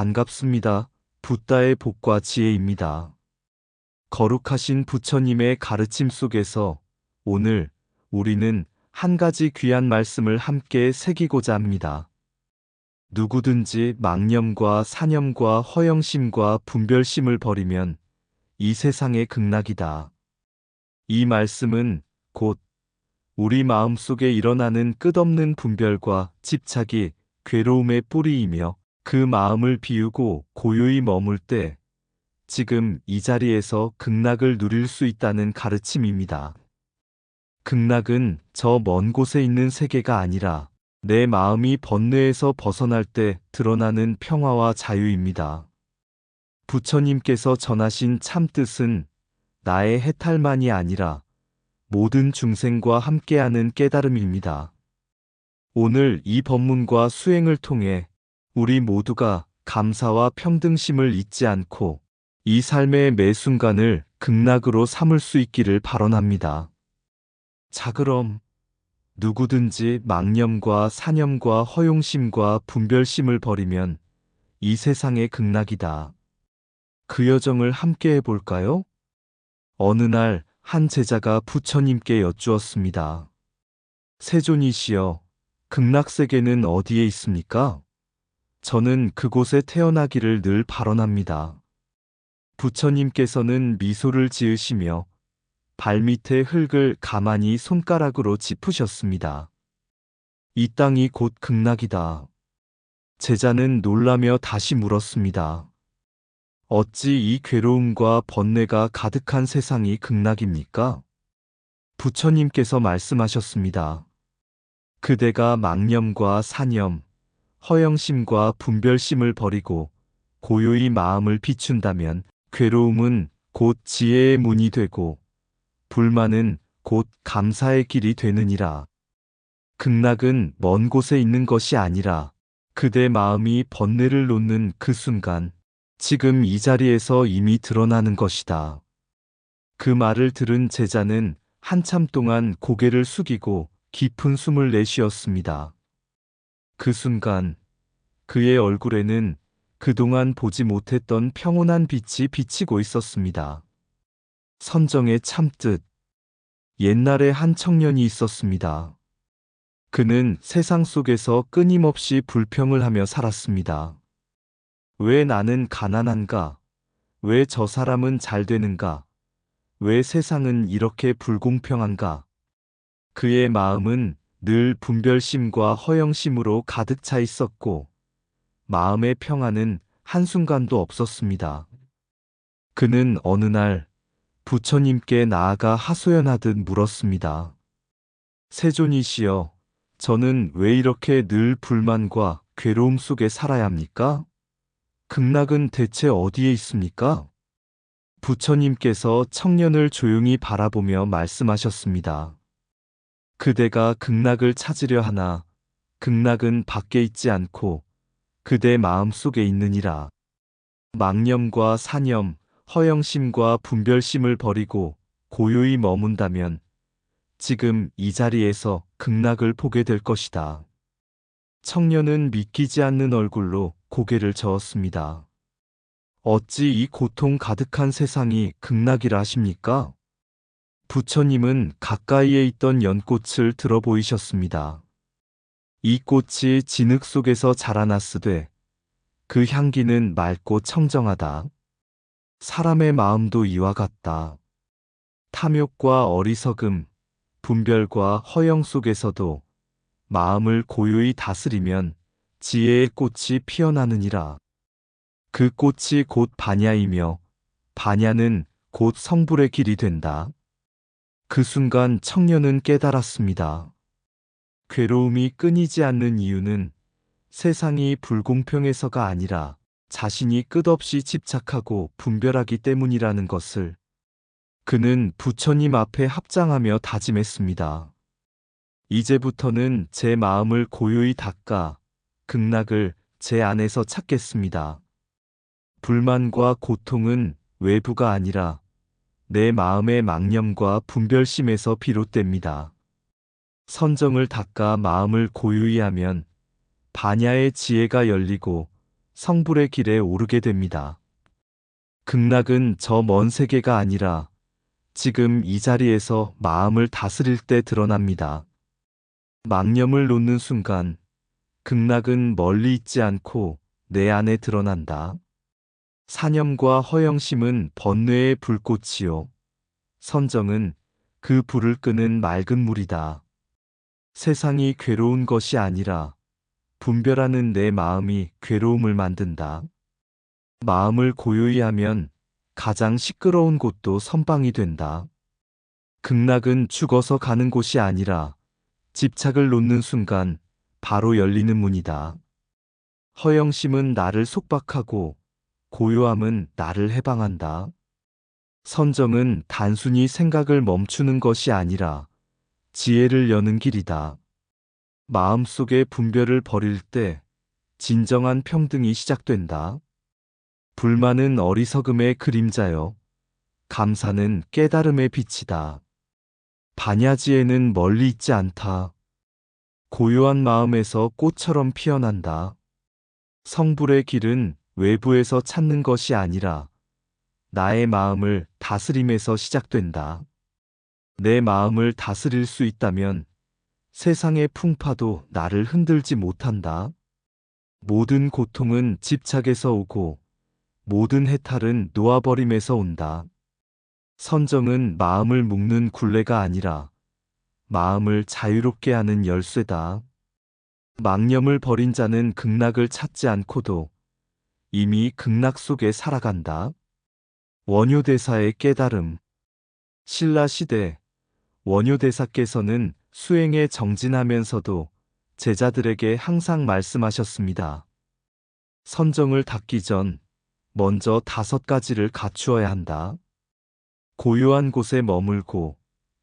반갑습니다. 붓다의 복과 지혜입니다. 거룩하신 부처님의 가르침 속에서 오늘 우리는 한 가지 귀한 말씀을 함께 새기고자 합니다. 누구든지 망념과 사념과 허영심과 분별심을 버리면 이 세상의 극락이다. 이 말씀은 곧 우리 마음속에 일어나는 끝없는 분별과 집착이 괴로움의 뿌리이며 그 마음을 비우고 고요히 머물 때 지금 이 자리에서 극락을 누릴 수 있다는 가르침입니다. 극락은 저 먼 곳에 있는 세계가 아니라 내 마음이 번뇌에서 벗어날 때 드러나는 평화와 자유입니다. 부처님께서 전하신 참뜻은 나의 해탈만이 아니라 모든 중생과 함께하는 깨달음입니다. 오늘 이 법문과 수행을 통해 우리 모두가 감사와 평등심을 잊지 않고 이 삶의 매 순간을 극락으로 삼을 수 있기를 발언합니다. 자, 그럼 누구든지 망념과 사념과 허용심과 분별심을 버리면 이 세상의 극락이다. 그 여정을 함께 해볼까요? 어느 날 한 제자가 부처님께 여쭈었습니다. 세존이시여, 극락세계는 어디에 있습니까? 저는 그곳에 태어나기를 늘 발언합니다. 부처님께서는 미소를 지으시며 발밑의 흙을 가만히 손가락으로 짚으셨습니다. 이 땅이 곧 극락이다. 제자는 놀라며 다시 물었습니다. 어찌 이 괴로움과 번뇌가 가득한 세상이 극락입니까? 부처님께서 말씀하셨습니다. 그대가 망념과 사념, 허영심과 분별심을 버리고 고요히 마음을 비춘다면 괴로움은 곧 지혜의 문이 되고 불만은 곧 감사의 길이 되느니라. 극락은 먼 곳에 있는 것이 아니라 그대 마음이 번뇌를 놓는 그 순간, 지금 이 자리에서 이미 드러나는 것이다. 그 말을 들은 제자는 한참 동안 고개를 숙이고 깊은 숨을 내쉬었습니다. 그 순간 그의 얼굴에는 그동안 보지 못했던 평온한 빛이 비치고 있었습니다. 선정의 참뜻. 옛날에 한 청년이 있었습니다. 그는 세상 속에서 끊임없이 불평을 하며 살았습니다. 왜 나는 가난한가? 왜 저 사람은 잘 되는가? 왜 세상은 이렇게 불공평한가? 그의 마음은 늘 분별심과 허영심으로 가득 차 있었고 마음의 평안은 한순간도 없었습니다. 그는 어느 날 부처님께 나아가 하소연하듯 물었습니다. 세존이시여, 저는 왜 이렇게 늘 불만과 괴로움 속에 살아야 합니까? 극락은 대체 어디에 있습니까? 부처님께서 청년을 조용히 바라보며 말씀하셨습니다. 그대가 극락을 찾으려 하나 극락은 밖에 있지 않고 그대 마음 속에 있느니라. 망념과 사념, 허영심과 분별심을 버리고 고요히 머문다면 지금 이 자리에서 극락을 보게 될 것이다. 청년은 믿기지 않는 얼굴로 고개를 저었습니다. 어찌 이 고통 가득한 세상이 극락이라 하십니까? 부처님은 가까이에 있던 연꽃을 들어 보이셨습니다. 이 꽃이 진흙 속에서 자라났으되 그 향기는 맑고 청정하다. 사람의 마음도 이와 같다. 탐욕과 어리석음, 분별과 허영 속에서도 마음을 고요히 다스리면 지혜의 꽃이 피어나느니라. 그 꽃이 곧 반야이며 반야는 곧 성불의 길이 된다. 그 순간 청년은 깨달았습니다. 괴로움이 끊이지 않는 이유는 세상이 불공평해서가 아니라 자신이 끝없이 집착하고 분별하기 때문이라는 것을 그는 부처님 앞에 합장하며 다짐했습니다. 이제부터는 제 마음을 고요히 닦아 극락을 제 안에서 찾겠습니다. 불만과 고통은 외부가 아니라 내 마음의 망념과 분별심에서 비롯됩니다. 선정을 닦아 마음을 고요히 하면 반야의 지혜가 열리고 성불의 길에 오르게 됩니다. 극락은 저 먼 세계가 아니라 지금 이 자리에서 마음을 다스릴 때 드러납니다. 망념을 놓는 순간 극락은 멀리 있지 않고 내 안에 드러난다. 사념과 허영심은 번뇌의 불꽃이요. 선정은 그 불을 끄는 맑은 물이다. 세상이 괴로운 것이 아니라 분별하는 내 마음이 괴로움을 만든다. 마음을 고요히 하면 가장 시끄러운 곳도 선방이 된다. 극락은 죽어서 가는 곳이 아니라 집착을 놓는 순간 바로 열리는 문이다. 허영심은 나를 속박하고 고요함은 나를 해방한다. 선정은 단순히 생각을 멈추는 것이 아니라 지혜를 여는 길이다. 마음속의 분별을 버릴 때 진정한 평등이 시작된다. 불만은 어리석음의 그림자요. 감사는 깨달음의 빛이다. 반야지에는 멀리 있지 않다. 고요한 마음에서 꽃처럼 피어난다. 성불의 길은 외부에서 찾는 것이 아니라 나의 마음을 다스림에서 시작된다. 내 마음을 다스릴 수 있다면 세상의 풍파도 나를 흔들지 못한다. 모든 고통은 집착에서 오고 모든 해탈은 놓아버림에서 온다. 선정은 마음을 묶는 굴레가 아니라 마음을 자유롭게 하는 열쇠다. 망념을 버린 자는 극락을 찾지 않고도 이미 극락 속에 살아간다. 원효대사의 깨달음. 신라시대 원효대사께서는 수행에 정진하면서도 제자들에게 항상 말씀하셨습니다. 선정을 닦기 전 먼저 5가지를 갖추어야 한다. 고요한 곳에 머물고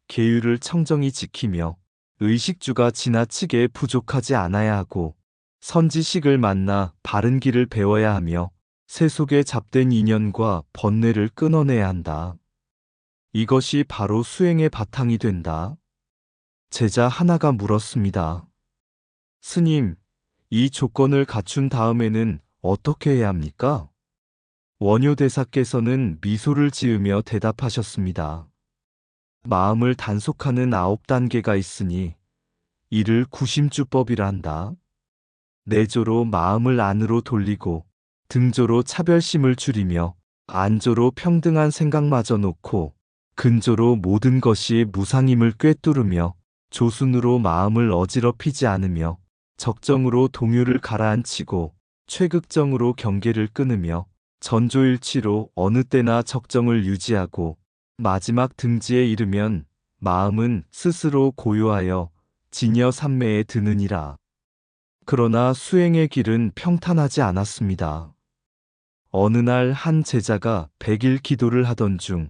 계율을 청정히 지키며 의식주가 지나치게 부족하지 않아야 하고 선지식을 만나 바른 길을 배워야 하며 세속에 잡된 인연과 번뇌를 끊어내야 한다. 이것이 바로 수행의 바탕이 된다. 제자 하나가 물었습니다. 스님, 이 조건을 갖춘 다음에는 어떻게 해야 합니까? 원효대사께서는 미소를 지으며 대답하셨습니다. 마음을 단속하는 9단계가 있으니 이를 구심주법이라 한다. 내조로 마음을 안으로 돌리고 등조로 차별심을 줄이며 안조로 평등한 생각마저 놓고 근조로 모든 것이 무상임을 꿰뚫으며 조순으로 마음을 어지럽히지 않으며 적정으로 동요를 가라앉히고 최극정으로 경계를 끊으며 전조일치로 어느 때나 적정을 유지하고 마지막 등지에 이르면 마음은 스스로 고요하여 진여 삼매에 드느니라. 그러나 수행의 길은 평탄하지 않았습니다. 어느 날 한 제자가 100일 기도를 하던 중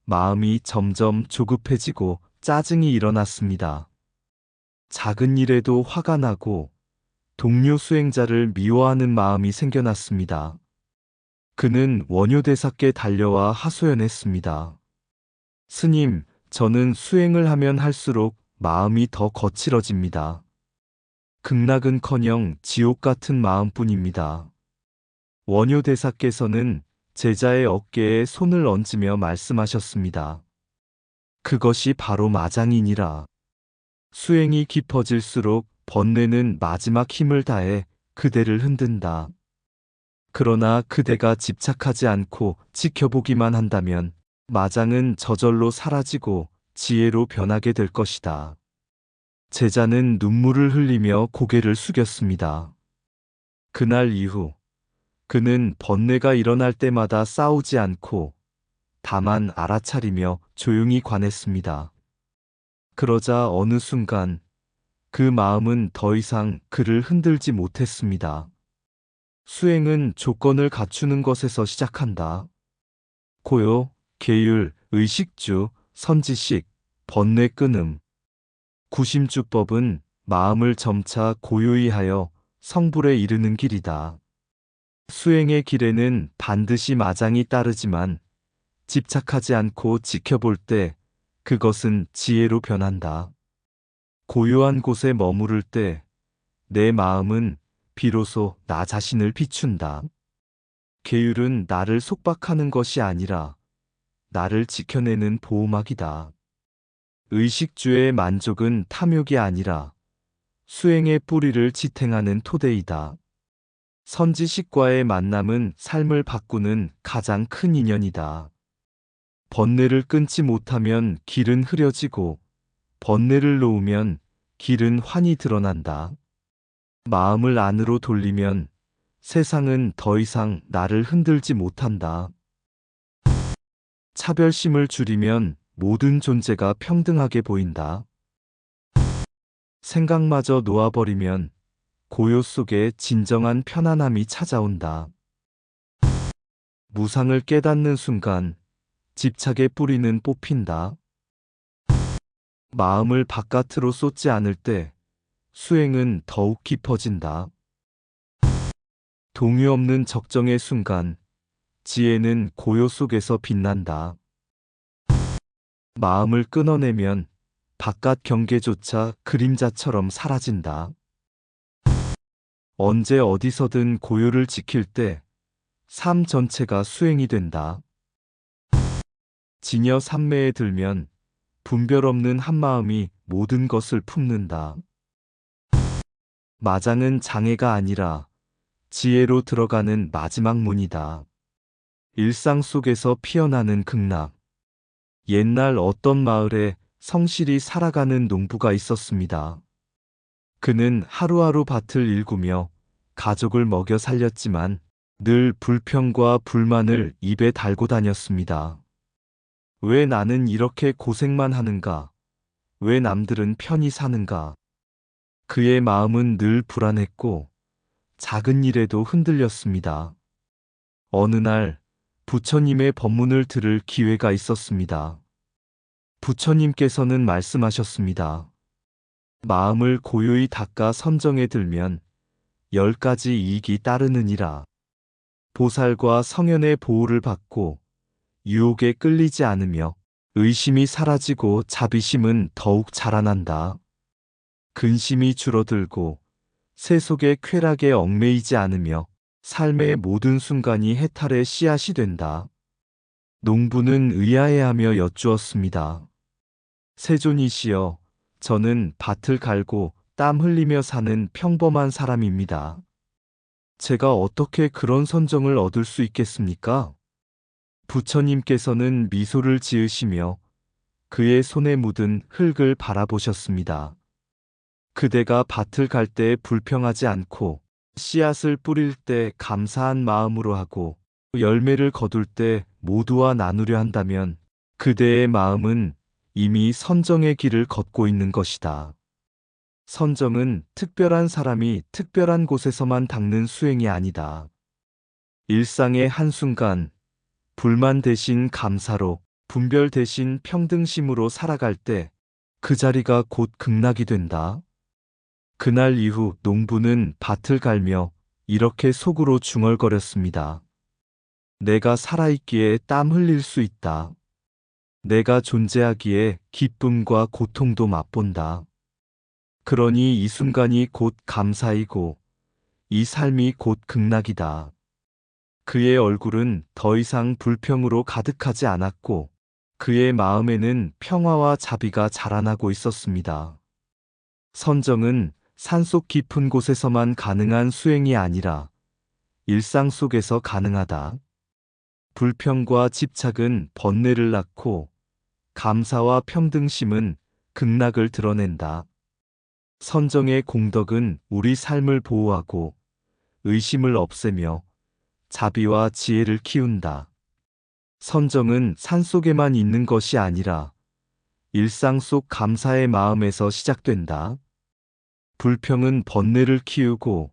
마음이 점점 조급해지고 짜증이 일어났습니다. 작은 일에도 화가 나고 동료 수행자를 미워하는 마음이 생겨났습니다. 그는 원효대사께 달려와 하소연했습니다. 스님, 저는 수행을 하면 할수록 마음이 더 거칠어집니다. 극락은커녕 지옥 같은 마음뿐입니다. 원효대사께서는 제자의 어깨에 손을 얹으며 말씀하셨습니다. 그것이 바로 마장이니라. 수행이 깊어질수록 번뇌는 마지막 힘을 다해 그대를 흔든다. 그러나 그대가 집착하지 않고 지켜보기만 한다면 마장은 저절로 사라지고 지혜로 변하게 될 것이다. 제자는 눈물을 흘리며 고개를 숙였습니다. 그날 이후 그는 번뇌가 일어날 때마다 싸우지 않고 다만 알아차리며 조용히 관했습니다. 그러자 어느 순간 그 마음은 더 이상 그를 흔들지 못했습니다. 수행은 조건을 갖추는 것에서 시작한다. 고요, 계율, 의식주, 선지식, 번뇌 끊음. 구심주법은 마음을 점차 고요히 하여 성불에 이르는 길이다. 수행의 길에는 반드시 마장이 따르지만 집착하지 않고 지켜볼 때 그것은 지혜로 변한다. 고요한 곳에 머무를 때 내 마음은 비로소 나 자신을 비춘다. 계율은 나를 속박하는 것이 아니라 나를 지켜내는 보호막이다. 의식주의 만족은 탐욕이 아니라 수행의 뿌리를 지탱하는 토대이다. 선지식과의 만남은 삶을 바꾸는 가장 큰 인연이다. 번뇌를 끊지 못하면 길은 흐려지고 번뇌를 놓으면 길은 환히 드러난다. 마음을 안으로 돌리면 세상은 더 이상 나를 흔들지 못한다. 차별심을 줄이면 모든 존재가 평등하게 보인다. 생각마저 놓아버리면 고요 속에 진정한 편안함이 찾아온다. 무상을 깨닫는 순간 집착의 뿌리는 뽑힌다. 마음을 바깥으로 쏟지 않을 때 수행은 더욱 깊어진다. 동요 없는 적정의 순간 지혜는 고요 속에서 빛난다. 마음을 끊어내면 바깥 경계조차 그림자처럼 사라진다. 언제 어디서든 고요를 지킬 때 삶 전체가 수행이 된다. 진여 삼매에 들면 분별 없는 한마음이 모든 것을 품는다. 마장은 장애가 아니라 지혜로 들어가는 마지막 문이다. 일상 속에서 피어나는 극락. 옛날 어떤 마을에 성실히 살아가는 농부가 있었습니다. 그는 하루하루 밭을 일구며 가족을 먹여 살렸지만 늘 불평과 불만을 입에 달고 다녔습니다. 왜 나는 이렇게 고생만 하는가? 왜 남들은 편히 사는가? 그의 마음은 늘 불안했고 작은 일에도 흔들렸습니다. 어느 날 부처님의 법문을 들을 기회가 있었습니다. 부처님께서는 말씀하셨습니다. 마음을 고요히 닦아 선정에 들면 10가지 이익이 따르느니라. 보살과 성현의 보호를 받고 유혹에 끌리지 않으며 의심이 사라지고 자비심은 더욱 자라난다. 근심이 줄어들고 세속의 쾌락에 얽매이지 않으며 삶의 모든 순간이 해탈의 씨앗이 된다. 농부는 의아해하며 여쭈었습니다. 세존이시여, 저는 밭을 갈고 땀 흘리며 사는 평범한 사람입니다. 제가 어떻게 그런 선정을 얻을 수 있겠습니까? 부처님께서는 미소를 지으시며 그의 손에 묻은 흙을 바라보셨습니다. 그대가 밭을 갈 때 불평하지 않고 씨앗을 뿌릴 때 감사한 마음으로 하고 열매를 거둘 때 모두와 나누려 한다면 그대의 마음은 이미 선정의 길을 걷고 있는 것이다. 선정은 특별한 사람이 특별한 곳에서만 닦는 수행이 아니다. 일상의 한순간 불만 대신 감사로, 분별 대신 평등심으로 살아갈 때 그 자리가 곧 극락이 된다. 그날 이후 농부는 밭을 갈며 이렇게 속으로 중얼거렸습니다. 내가 살아있기에 땀 흘릴 수 있다. 내가 존재하기에 기쁨과 고통도 맛본다. 그러니 이 순간이 곧 감사이고 이 삶이 곧 극락이다. 그의 얼굴은 더 이상 불평으로 가득하지 않았고 그의 마음에는 평화와 자비가 자라나고 있었습니다. 선정은 산속 깊은 곳에서만 가능한 수행이 아니라 일상 속에서 가능하다. 불평과 집착은 번뇌를 낳고 감사와 평등심은 극락을 드러낸다. 선정의 공덕은 우리 삶을 보호하고 의심을 없애며 자비와 지혜를 키운다. 선정은 산속에만 있는 것이 아니라 일상 속 감사의 마음에서 시작된다. 불평은 번뇌를 키우고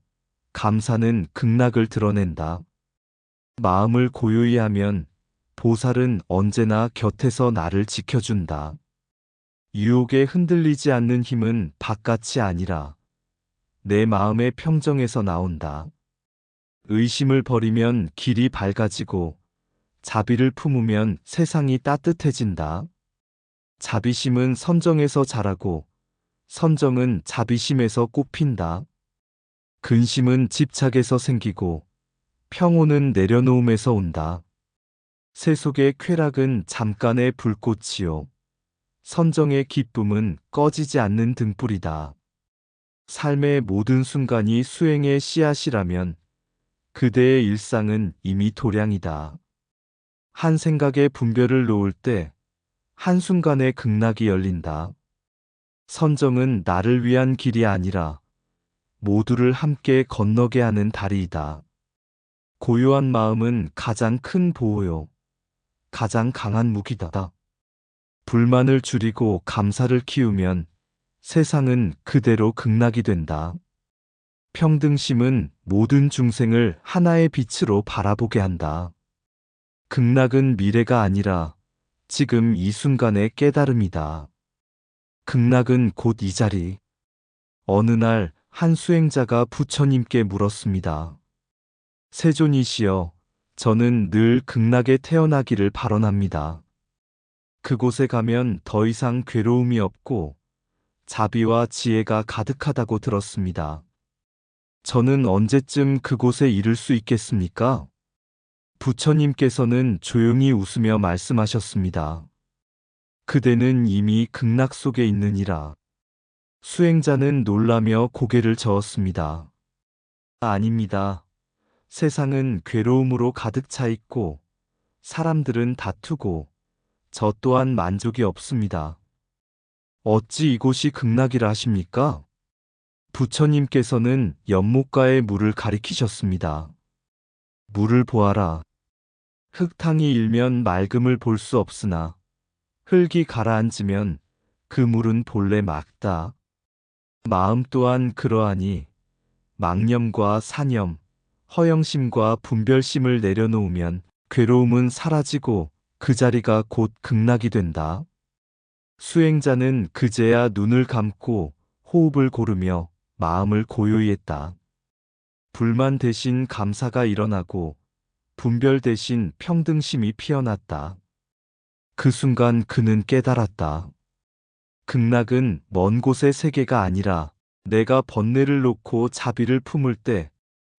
감사는 극락을 드러낸다. 마음을 고요히 하면 보살은 언제나 곁에서 나를 지켜준다. 유혹에 흔들리지 않는 힘은 바깥이 아니라 내 마음의 평정에서 나온다. 의심을 버리면 길이 밝아지고 자비를 품으면 세상이 따뜻해진다. 자비심은 선정에서 자라고 선정은 자비심에서 꽃핀다. 근심은 집착에서 생기고 평온은 내려놓음에서 온다. 세속의 쾌락은 잠깐의 불꽃이요. 선정의 기쁨은 꺼지지 않는 등불이다. 삶의 모든 순간이 수행의 씨앗이라면 그대의 일상은 이미 도량이다. 한 생각에 분별을 놓을 때 한순간에 극락이 열린다. 선정은 나를 위한 길이 아니라 모두를 함께 건너게 하는 다리이다. 고요한 마음은 가장 큰 보호요. 가장 강한 무기다. 불만을 줄이고 감사를 키우면 세상은 그대로 극락이 된다. 평등심은 모든 중생을 하나의 빛으로 바라보게 한다. 극락은 미래가 아니라 지금 이 순간의 깨달음이다. 극락은 곧 이 자리. 어느 날 한 수행자가 부처님께 물었습니다. 세존이시여, 저는 늘 극락에 태어나기를 발언합니다. 그곳에 가면 더 이상 괴로움이 없고 자비와 지혜가 가득하다고 들었습니다. 저는 언제쯤 그곳에 이를 수 있겠습니까? 부처님께서는 조용히 웃으며 말씀하셨습니다. 그대는 이미 극락 속에 있느니라. 수행자는 놀라며 고개를 저었습니다. 아닙니다. 세상은 괴로움으로 가득 차 있고 사람들은 다투고 저 또한 만족이 없습니다. 어찌 이곳이 극락이라 하십니까? 부처님께서는 연못가의 물을 가리키셨습니다. 물을 보아라. 흙탕이 일면 맑음을 볼 수 없으나 흙이 가라앉으면 그 물은 본래 맑다. 마음 또한 그러하니 망념과 사념, 허영심과 분별심을 내려놓으면 괴로움은 사라지고 그 자리가 곧 극락이 된다. 수행자는 그제야 눈을 감고 호흡을 고르며 마음을 고요히 했다. 불만 대신 감사가 일어나고 분별 대신 평등심이 피어났다. 그 순간 그는 깨달았다. 극락은 먼 곳의 세계가 아니라 내가 번뇌를 놓고 자비를 품을 때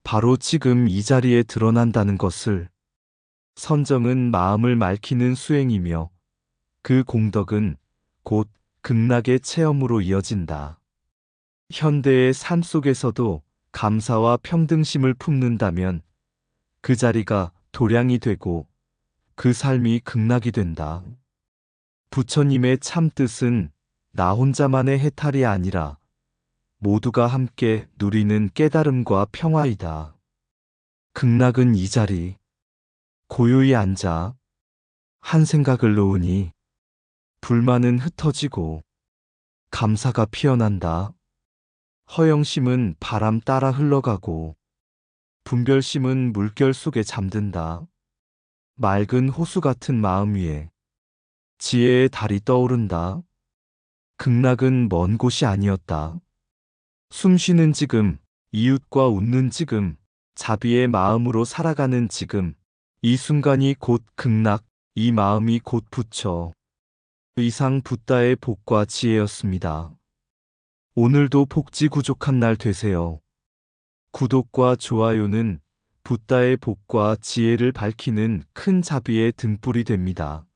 바로 지금 이 자리에 드러난다는 것을. 선정은 마음을 맑히는 수행이며 그 공덕은 곧 극락의 체험으로 이어진다. 현대의 삶 속에서도 감사와 평등심을 품는다면 그 자리가 도량이 되고 그 삶이 극락이 된다. 부처님의 참 뜻은 나 혼자만의 해탈이 아니라 모두가 함께 누리는 깨달음과 평화이다. 극락은 이 자리. 고요히 앉아 한 생각을 놓으니 불만은 흩어지고 감사가 피어난다. 허영심은 바람 따라 흘러가고 분별심은 물결 속에 잠든다. 맑은 호수 같은 마음 위에 지혜의 달이 떠오른다. 극락은 먼 곳이 아니었다. 숨 쉬는 지금, 이웃과 웃는 지금, 자비의 마음으로 살아가는 지금, 이 순간이 곧 극락, 이 마음이 곧 부처. 이상 붓다의 복과 지혜였습니다. 오늘도 복지 구족한 날 되세요. 구독과 좋아요는 붓다의 복과 지혜를 밝히는 큰 자비의 등불이 됩니다.